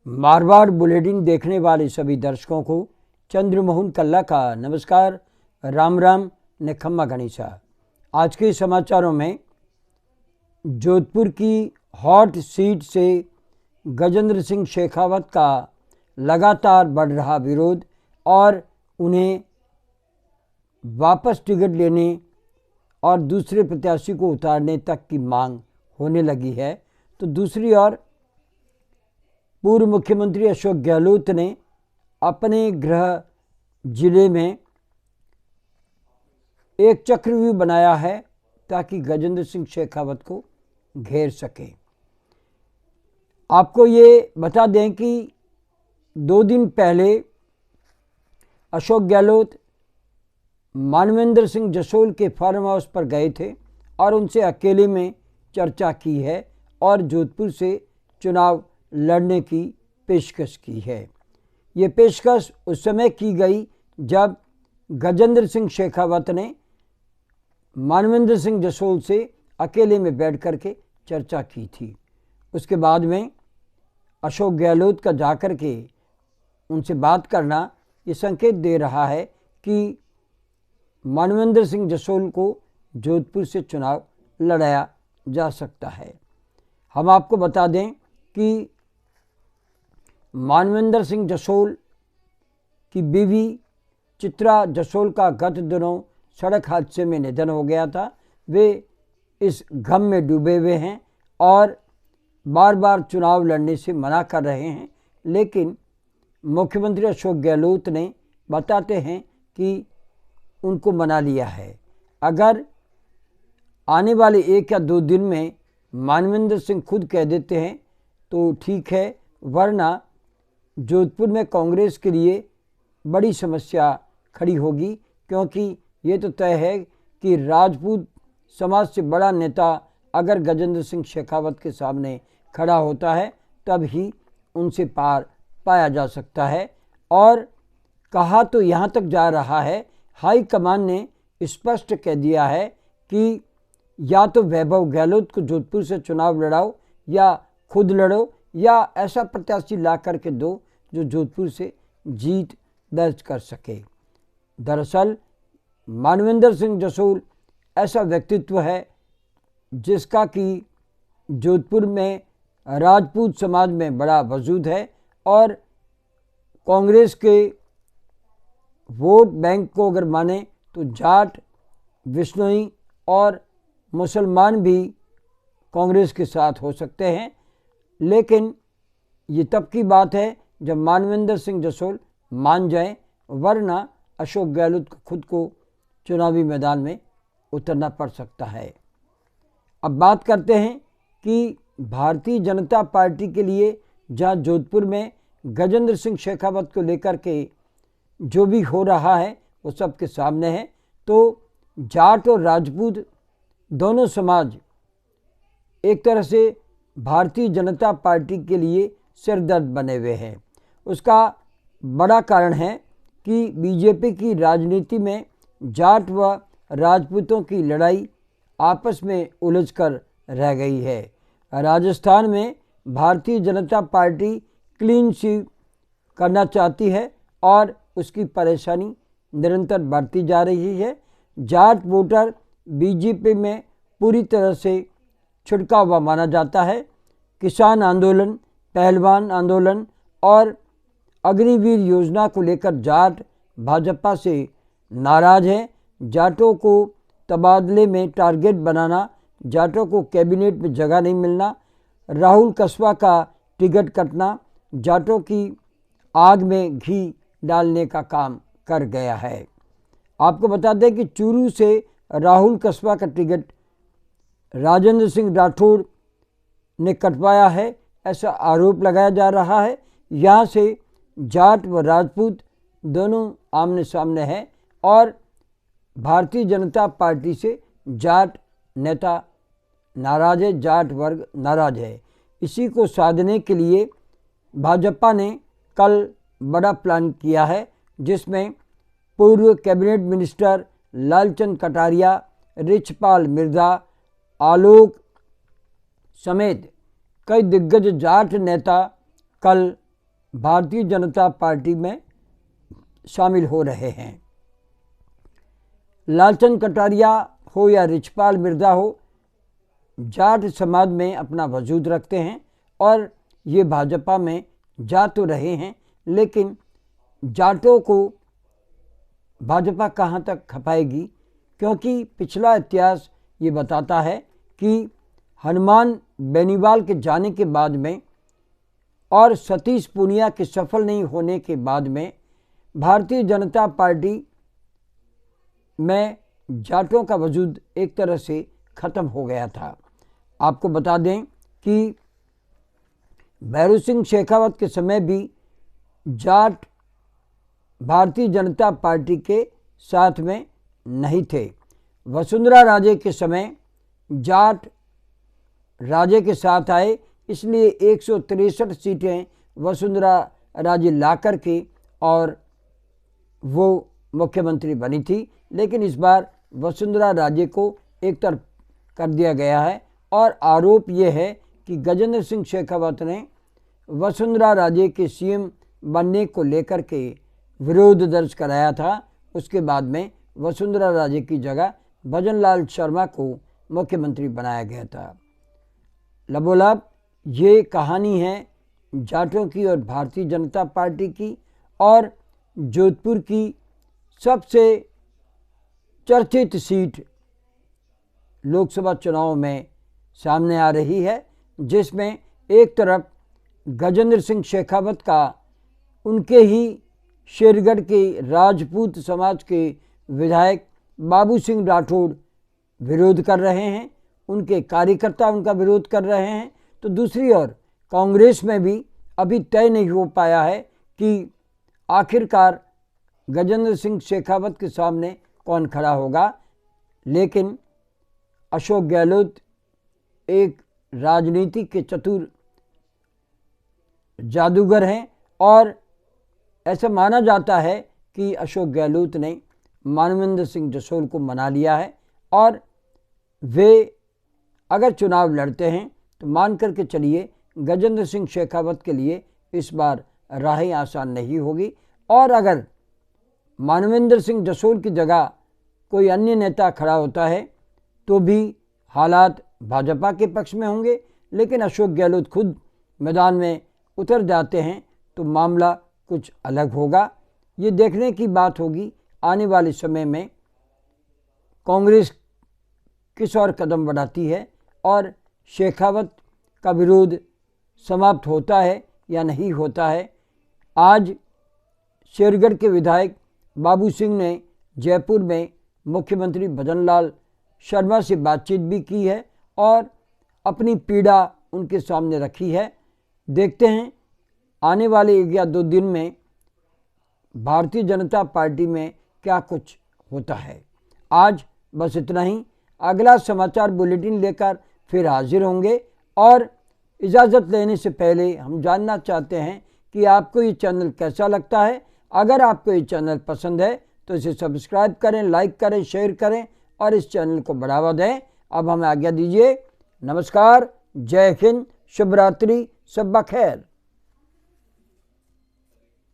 Marwar bulletin देखने वाले सभी दर्शकों को चंद्रमोहन कल्ला का नमस्कार, राम राम ने खम्मा गणेशा। आज के समाचारों में जोधपुर की हॉट सीट से गजेंद्र सिंह शेखावत का लगातार बढ़ रहा विरोध और उन्हें वापस टिकट लेने और दूसरे प्रत्याशी को उतारने तक की मांग होने लगी है। तो दूसरी ओर पूर्व मुख्यमंत्री अशोक गहलोत ने अपने गृह जिले में एक चक्रव्यूह बनाया है ताकि गजेंद्र सिंह शेखावत को घेर सके। आपको ये बता दें कि 2 दिन पहले अशोक गहलोत मानवेंद्र सिंह जसोल के फार्म हाउस पर गए थे और उनसे अकेले में चर्चा की है और जोधपुर से चुनाव लड़ने की पेशकश की है। ये पेशकश उस समय की गई जब गजेंद्र सिंह शेखावत ने मानवेंद्र सिंह जसोल से अकेले में बैठ कर के चर्चा की थी। उसके बाद में अशोक गहलोत का जाकर के उनसे बात करना ये संकेत दे रहा है कि मानवेंद्र सिंह जसोल को जोधपुर से चुनाव लड़ाया जा सकता है। हम आपको बता दें कि मानवेंद्र सिंह जसोल की बीवी चित्रा जसोल का गत दिनों सड़क हादसे में निधन हो गया था। वे इस गम में डूबे हुए हैं और बार बार चुनाव लड़ने से मना कर रहे हैं, लेकिन मुख्यमंत्री अशोक गहलोत ने बताते हैं कि उनको मना लिया है। अगर आने वाले 1 या 2 दिन में मानवेंद्र सिंह खुद कह देते हैं तो ठीक है, वरना जोधपुर में कांग्रेस के लिए बड़ी समस्या खड़ी होगी, क्योंकि ये तो तय है कि राजपूत समाज से बड़ा नेता अगर गजेंद्र सिंह शेखावत के सामने खड़ा होता है तब ही उनसे पार पाया जा सकता है। और कहा तो यहाँ तक जा रहा है, हाई कमान ने स्पष्ट कह दिया है कि या तो वैभव गहलोत को जोधपुर से चुनाव लड़ाओ या खुद लड़ो या ऐसा प्रत्याशी ला करके दो जो जोधपुर से जीत दर्ज कर सके। दरअसल मानवेंद्र सिंह जसोल ऐसा व्यक्तित्व है जिसका कि जोधपुर में राजपूत समाज में बड़ा वजूद है और कांग्रेस के वोट बैंक को अगर माने तो जाट, बिश्नोई और मुसलमान भी कांग्रेस के साथ हो सकते हैं। लेकिन ये तब की बात है जब मानवेंद्र सिंह जसोल मान जाए, वरना अशोक गहलोत को खुद को चुनावी मैदान में उतरना पड़ सकता है। अब बात करते हैं कि भारतीय जनता पार्टी के लिए जहां जोधपुर में गजेंद्र सिंह शेखावत को लेकर के जो भी हो रहा है वो सबके सामने है, तो जाट और राजपूत दोनों समाज एक तरह से भारतीय जनता पार्टी के लिए सिरदर्द बने हुए हैं। उसका बड़ा कारण है कि बीजेपी की राजनीति में जाट व राजपूतों की लड़ाई आपस में उलझकर रह गई है। राजस्थान में Bharatiya Janata party clean sweep करना चाहती है और उसकी परेशानी निरंतर बढ़ती जा रही है। जाट वोटर बीजेपी में पूरी तरह से छिड़का हुआ माना जाता है। किसान आंदोलन, पहलवान आंदोलन और अग्निवीर योजना को लेकर जाट भाजपा से नाराज है। जाटों को तबादले में टारगेट बनाना, जाटों को कैबिनेट में जगह नहीं मिलना, राहुल कस्बा का टिकट कटना जाटों की आग में घी डालने का काम कर गया है। आपको बता दें कि चूरू से राहुल कस्बा का टिकट राजेंद्र सिंह राठौड़ ने कटवाया है, ऐसा आरोप लगाया जा रहा है। यहाँ से जाट व राजपूत दोनों आमने सामने हैं और भारतीय जनता पार्टी से जाट नेता नाराज है, जाट वर्ग नाराज है। इसी को साधने के लिए भाजपा ने कल बड़ा प्लान किया है, जिसमें पूर्व कैबिनेट मिनिस्टर लालचंद कटारिया, रिचपाल मिर्जा, आलोक समेत कई दिग्गज जाट नेता कल भारतीय जनता पार्टी में शामिल हो रहे हैं। लालचंद कटारिया हो या रिछपाल मिर्जा हो, जाट समाज में अपना वजूद रखते हैं और ये भाजपा में जा तो रहे हैं, लेकिन जाटों को भाजपा कहाँ तक खपाएगी, क्योंकि पिछला इतिहास ये बताता है कि हनुमान बेनीवाल के जाने के बाद में और सतीश पूनिया के सफल नहीं होने के बाद में भारतीय जनता पार्टी में जाटों का वजूद एक तरह से ख़त्म हो गया था। आपको बता दें कि भैरू सिंह शेखावत के समय भी जाट भारतीय जनता पार्टी के साथ में नहीं थे। वसुंधरा राजे के समय जाट राजे के साथ आए, इसलिए 163 सीटें वसुंधरा राजे ला कर के और वो मुख्यमंत्री बनी थी। लेकिन इस बार वसुंधरा राजे को एक तरफ कर दिया गया है और आरोप ये है कि गजेंद्र सिंह शेखावत ने वसुंधरा राजे के सीएम बनने को लेकर के विरोध दर्ज कराया था। उसके बाद में वसुंधरा राजे की जगह भजनलाल शर्मा को मुख्यमंत्री बनाया गया था। लबोलब ये कहानी है जाटों की और भारतीय जनता पार्टी की, और जोधपुर की सबसे चर्चित सीट लोकसभा चुनाव में सामने आ रही है, जिसमें एक तरफ गजेंद्र सिंह शेखावत का उनके ही शेरगढ़ के राजपूत समाज के विधायक बाबू सिंह राठौड़ विरोध कर रहे हैं, उनके कार्यकर्ता उनका विरोध कर रहे हैं। तो दूसरी ओर कांग्रेस में भी अभी तय नहीं हो पाया है कि आखिरकार गजेंद्र सिंह शेखावत के सामने कौन खड़ा होगा। लेकिन अशोक गहलोत एक राजनीति के चतुर जादूगर हैं और ऐसा माना जाता है कि अशोक गहलोत ने मानवेंद्र सिंह जसोल को मना लिया है और वे अगर चुनाव लड़ते हैं तो मान करके चलिए गजेंद्र सिंह शेखावत के लिए इस बार राहें आसान नहीं होगी। और अगर मानवेंद्र सिंह जसोल की जगह कोई अन्य नेता खड़ा होता है तो भी हालात भाजपा के पक्ष में होंगे, लेकिन अशोक गहलोत खुद मैदान में उतर जाते हैं तो मामला कुछ अलग होगा। ये देखने की बात होगी आने वाले समय में कांग्रेस किस और कदम बढ़ाती है और शेखावत का विरोध समाप्त होता है या नहीं होता है। आज शेरगढ़ के विधायक बाबू सिंह ने जयपुर में मुख्यमंत्री भजनलाल शर्मा से बातचीत भी की है और अपनी पीड़ा उनके सामने रखी है। देखते हैं आने वाले 1 या 2 दिन में भारतीय जनता पार्टी में क्या कुछ होता है। आज बस इतना ही। अगला समाचार बुलेटिन लेकर फिर हाजिर होंगे और इजाज़त लेने से पहले हम जानना चाहते हैं कि आपको ये चैनल कैसा लगता है। अगर आपको ये चैनल पसंद है तो इसे सब्सक्राइब करें, लाइक करें, शेयर करें और इस चैनल को बढ़ावा दें। अब हमें आज्ञा दीजिए। नमस्कार, जय हिंद, शुभ रात्रि, शब बखैर।